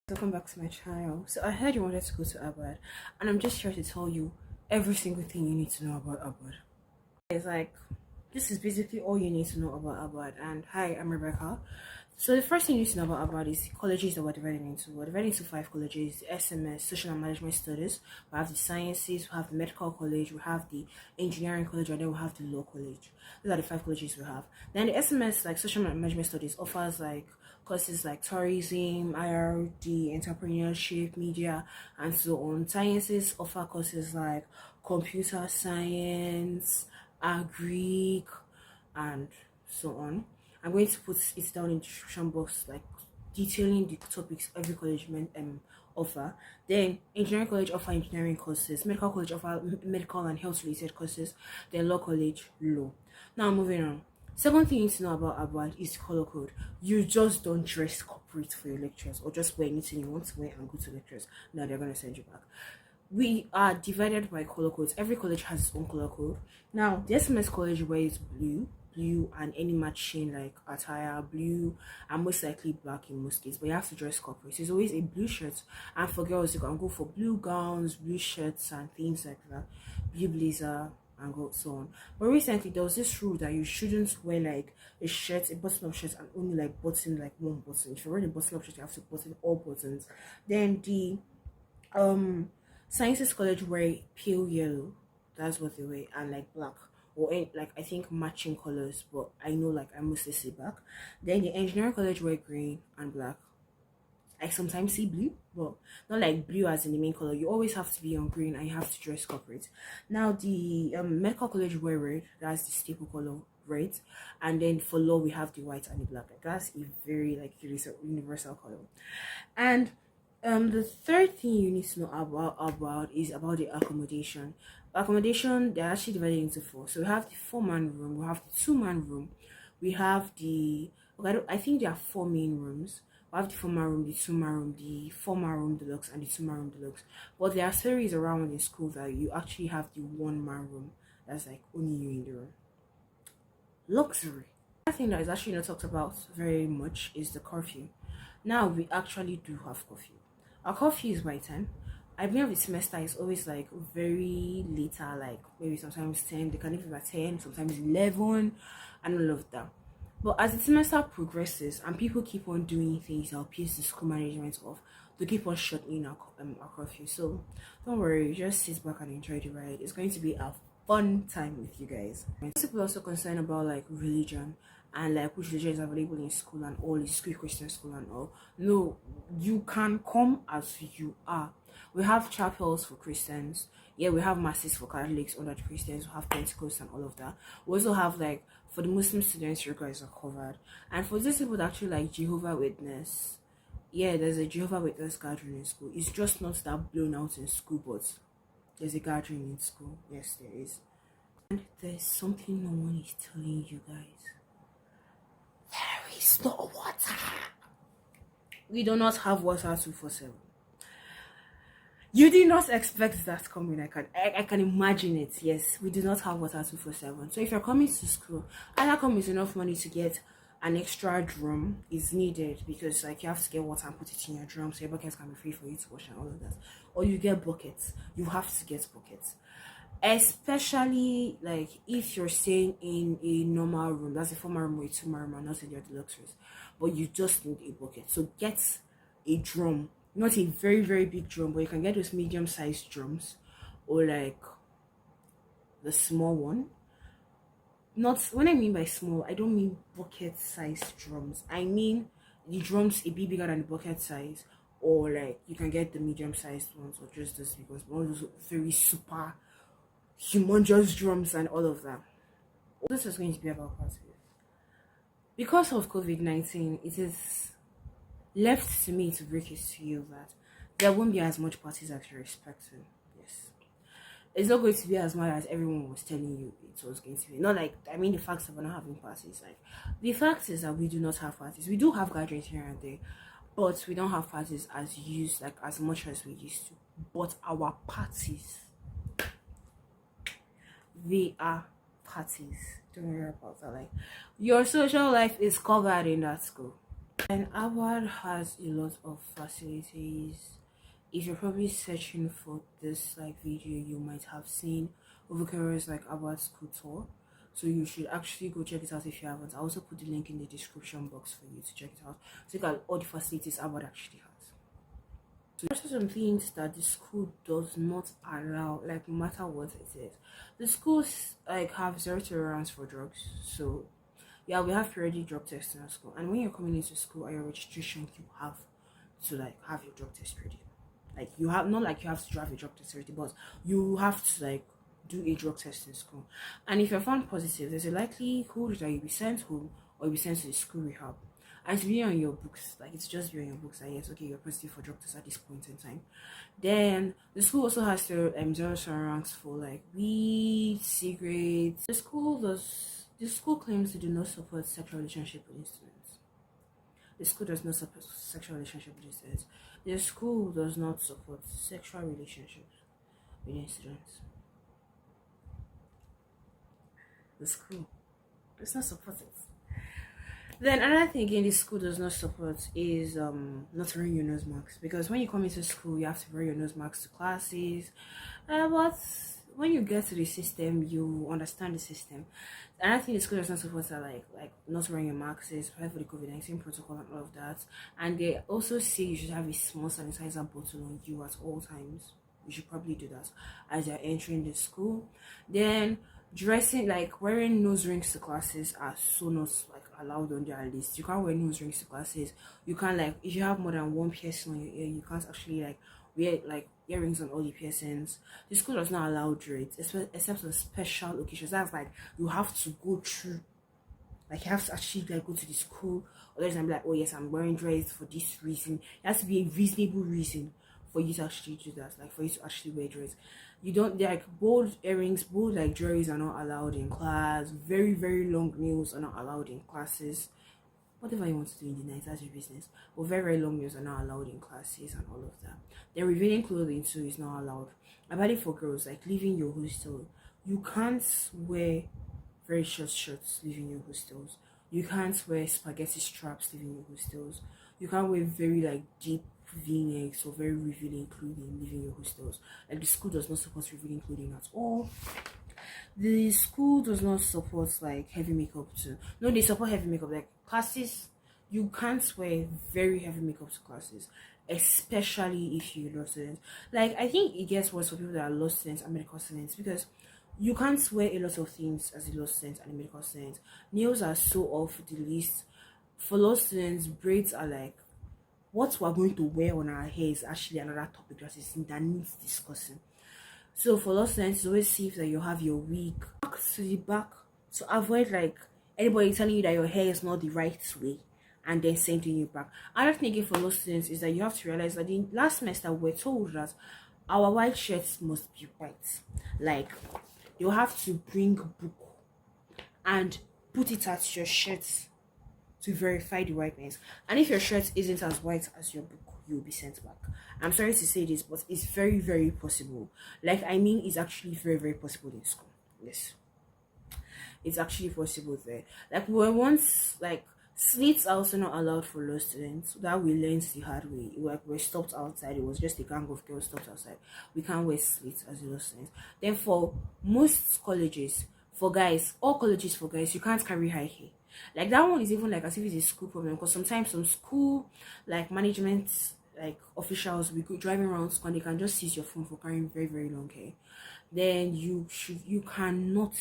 Welcome back to my channel. So I heard you wanted to go to Abuad, and I'm just here to tell you every single thing you need to know about Abuad. It's like this is basically all you need to know about Abuad. And hi, I'm Rebecca. So the first thing you need to know about Abuad is the colleges that we're divided into. We're divided into 5 colleges: the SMS, Social and Management Studies. We have the Sciences. We have the Medical College. We have the Engineering College, and then we have the Law College. These are the 5 colleges we have. Then the SMS, like Social and Management Studies, offers like courses like tourism, IRD, entrepreneurship, media, and so on. Sciences offer courses like computer science, agric, and so on. I'm going to put it down in the description box, like detailing the topics every college offer. Then engineering college offer engineering courses, medical college offer medical and health related courses, then law college law. Now moving on. Second thing you need to know about Abuad is the color code. You just don't dress corporate for your lectures or just wear anything you want to wear and go to lectures. No, they're gonna send you back. We are divided by color codes. Every college has its own color code. Now, the SMS college wears blue, and any matching like attire, blue, and most likely black in most cases. But you have to dress corporate. So it's always a blue shirt, and for girls, you can go for blue gowns, blue shirts, and things like that. Blue blazer, and go so on. But recently there was this rule that you shouldn't wear like a shirt, a button up shirt, and only like button like one button. If you're wearing a button up shirt, you have to button all buttons. Then the Sciences College wear pale yellow, that's what they wear, and like black. Or like I think matching colors, but I know like I mostly see black. Then the engineering college wear green and black. I sometimes see blue, but not like blue as in the main color. You always have to be on green and you have to dress corporate. Now the medical college wear red, that's the staple color red, and then for law we have the white and the black. Like that's a very like universal color. And the third thing you need to know about is about the accommodation. Accommodation, they're actually divided into four. So we have the 4-man room, we have the 2-man room, we have the I think there are 4 main rooms. We have the 4-man room, the 2-man room, the 4-man room deluxe, and the 2-man room deluxe. But there are theories around in school that you actually have the 1-man room. That's like only you in the room. Luxury. Another thing that is actually not talked about very much is the curfew. Now we actually do have curfew. Our curfew is by 10. I believe the semester is always like very later, like maybe sometimes 10, they can even be at 10, sometimes 11, and all of that. But as the semester progresses and people keep on doing things that will piss the school management off, they keep on shutting our curfew. So don't worry, just sit back and enjoy the ride. It's going to be a fun time with you guys. People are also concerned about like religion and like which religion is available in school and all, is school Christian school and all. No, you can come as you are. We have chapels for Christians. Yeah, we have masses for Catholics under the Christians. We have Pentecost and all of that. We also have like for the Muslim students, you guys are covered. And for those people that actually like Jehovah Witness, yeah, there's a Jehovah Witness gathering in school. It's just not that blown out in school, but there's a gathering in school. Yes, there is. And there's something no one is telling you guys. There is no water. We do not have water 247. You did not expect that coming. I can imagine it. Yes, we do not have water 247. So if you're coming to school, either come with enough money to get an extra drum is needed, because like you have to get water and put it in your drum so your buckets can be free for you to wash and all of that. Or you get buckets. You have to get buckets. Especially like if you're staying in a normal room, that's a 4-man room or a 2-man room, and not in your deluxes, but you just need a bucket. So get a drum, not a very very big drum, but you can get those medium-sized drums, or like the small one. Not when I mean by small, I don't mean bucket-sized drums. I mean the drums a bit bigger than the bucket size, or like you can get the medium-sized ones, or just those big ones, but all those very super humongous drums and all of that. This is going to be about parties. Because of COVID-19, it is left to me to break it to you that there won't be as much parties as you're expecting. Yes. It's not going to be as much as everyone was telling you it was going to be. Not like, I mean the facts of not having parties. Like, the fact is that we do not have parties. We do have gatherings here and there, but we don't have parties as much as we used to. But our parties, they are parties. Don't worry about that. Like, your social life is covered in that school. And Abuad has a lot of facilities. If you're probably searching for this like video, you might have seen over careers like Abuad School Tour. So you should actually go check it out if you haven't. I'll also put the link in the description box for you to check it out. So you got all the facilities Abuad actually has. So there are some things that the school does not allow, like no matter what it is. The schools like have zero tolerance for drugs. So yeah, we have periodic drug tests in our school. And when you're coming into school at your registration, you have to like have your drug test ready. Like you have not like you have to drive a drug test ready, but you have to like do a drug test in school. And if you're found positive, there's a likelihood that you'll be sent home or you'll be sent to the school rehab. And to be on your books, like it's just be on your books that yes, okay, you're positive for drug test at this point in time. Then the school also has to zero ranks for like weed, cigarettes. The school claims to do not support sexual relationship with students. The school does not support sexual relationship with students. The school does not support sexual relationships with students. The school does not support it. Then another thing again the school does not support is not wearing your nose marks, because when you come into school you have to wear your nose marks to classes. But when you get to the system, you understand the system. Another thing the school does not support are like not wearing your marks is for the COVID-19 protocol and all of that. And they also say you should have a small sanitizer bottle on you at all times. You should probably do that as you're entering the school. Then dressing like wearing nose rings to classes are so not like allowed on their list. You can't wear nose rings to classes. You can't like if you have more than one piercing on your ear, you can't actually like wear like earrings on all the piercings. The school does not allow dreads except on special occasions. That's like you have to go through, like you have to actually like go to the school. Otherwise, I'm like, oh yes, I'm wearing dreads for this reason. It has to be a reasonable reason for you to actually do that, like for you to actually wear dreads. You don't like bold earrings, bold like jewelries are not allowed in class. Very, very long nails are not allowed in classes. Whatever you want to do in the night, that's your business. But very, very long nails are not allowed in classes and all of that. Then revealing clothing too is not allowed. About it for girls, like leaving your hostel. You can't wear very short shirts leaving your hostels. You can't wear spaghetti straps leaving your hostels. You can't wear very like deep V-necks or very revealing clothing leaving your hostels. Like the school does not support revealing clothing at all. The school does not support like heavy makeup too. No, they support heavy makeup. Like classes, you can't wear very heavy makeup to classes, especially if you're law students. Like I think it gets worse for people that are law students and medical students, because you can't wear a lot of things as a law student and a medical student. Nails are so off the list. For law students, braids are like what we're going to wear on our hair is actually another topic that needs discussing. So for law students, it's always safe that you have your wig back to the back to avoid like anybody telling you that your hair is not the right way and then sending you back. Another thing again for law students is that you have to realize that in last semester we're told that our white shirts must be white. Like you have to bring a book and put it at your shirts to verify the whiteness. And if your shirt isn't as white as your book, you'll be sent back. I'm sorry to say this, but it's very, very possible. Like I mean, it's actually very, very possible in school. Yes, it's actually possible there. Like we were once like slits are also not allowed for law students. That we learned the hard way. Like we're stopped outside. It was just a gang of girls stopped outside. We can't wear slits as a law student. Then for most colleges, for guys, all colleges for guys, you can't carry high hair. Like that one is even like as if it's a school problem, because sometimes some school like management like officials we go driving around school and they can just seize your phone for carrying very, very long hair. Then you cannot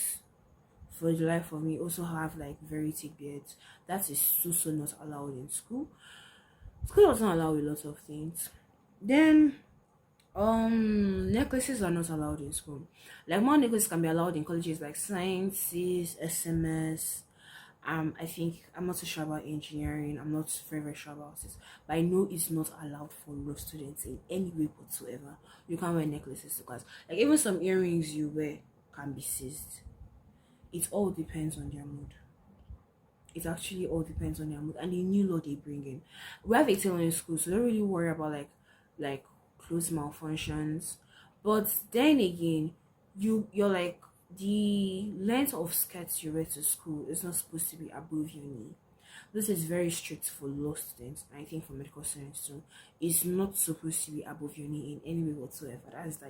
for the life of me also have like very thick beards. That is so not allowed in school. School doesn't allow a lot of things. Then necklaces are not allowed in school. Like more necklaces can be allowed in colleges like sciences, SMS. I think I'm not so sure about engineering. I'm not very, very sure about it. But I know it's not allowed for law students in any way whatsoever. You can't wear necklaces to class. Like even some earrings you wear can be seized. It all depends on their mood. It actually all depends on their mood and the new law they bring in. We have a tailoring school, so don't really worry about like clothes malfunctions. But then again, you're like the length of skirts you wear to school is not supposed to be above your knee. this is very strict for law students, and I think for medical students too. It's not supposed to be above your knee in any way whatsoever.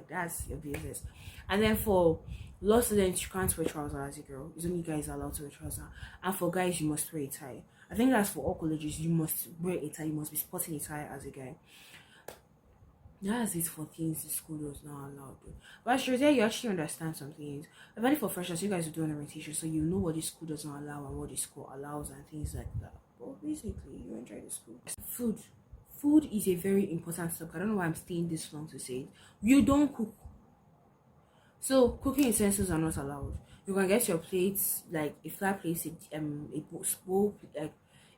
That's your business. And then for law students, you can't wear trousers as a girl. It's only guys are allowed to wear trousers. And for guys, you must wear a tie. I think that's for all colleges. You must wear a tie. You must be sporting a tie as a guy. That's it for things the school does not allow. Though. But sure, there you actually understand some things. Especially for freshers, you guys are doing orientation, so you know what the school does not allow and what the school allows and things like that. But basically, you enjoy the school. Food. Food is a very important topic. I don't know why I'm staying this long to say it. You don't cook. So cooking utensils are not allowed. You can get your plates, like a flat plate, a bowl, like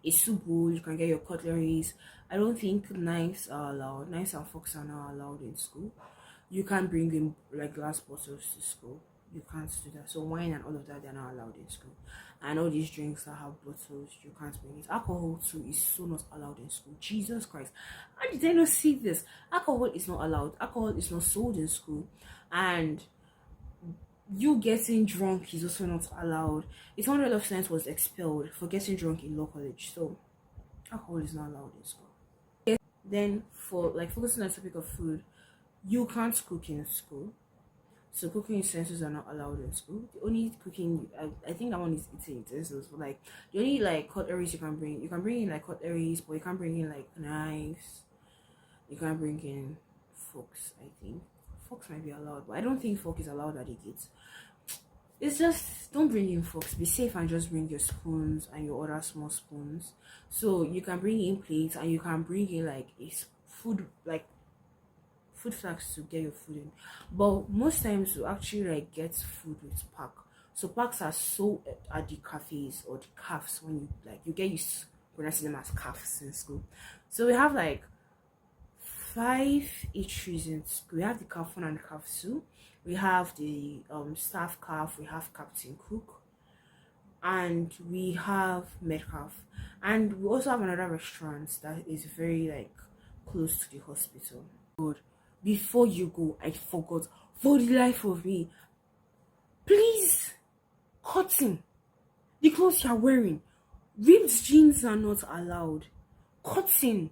a soup bowl. You can get your cutleries. I don't think knives are allowed. Knives and forks are not allowed in school. You can't bring in like glass bottles to school. You can't do that. So wine and all of that, they're not allowed in school. And all these drinks that have bottles, you can't bring it. Alcohol too is so not allowed in school. Jesus Christ. How did I not see this? Alcohol is not allowed. Alcohol is not sold in school. And you getting drunk is also not allowed. Its 100% was expelled for getting drunk in law college. So alcohol is not allowed in school. Then for like focusing on the topic of food, you can't cook in school. So cooking utensils are not allowed in school. The only cooking, I think that one is eating utensils. But like the only like cutleries you can bring in like cutleries, but you can't bring in like knives. You can't bring in forks. I think forks might be allowed, but I don't think fork is allowed at the gates. It's just don't bring in forks. Be safe and just bring your spoons and your other small spoons. So you can bring in plates and you can bring in like food like food flags to get your food in. But most times you actually like get food with pack. So packs are so at the cafes or the cafes when you like you get used to pronouncing them as cafes in school. So we have like 5 eateries in school. We have the calf 1 and the calf 2. We have the staff calf. We have Captain Cook, and we have Metcalf, and we also have another restaurant that is very like close to the hospital. Good. Before you go, I forgot for the life of me. Please, cotton. The clothes you are wearing, ripped jeans are not allowed. Cotton.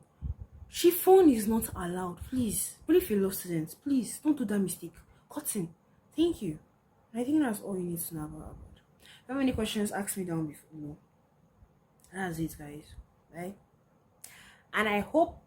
Chiffon is not allowed. Please, but if you're law students, please don't do that mistake. Cotton. Thank you. I think that's all you need to know about. If you have any questions, ask me down below. That's it, guys. Right? And I hope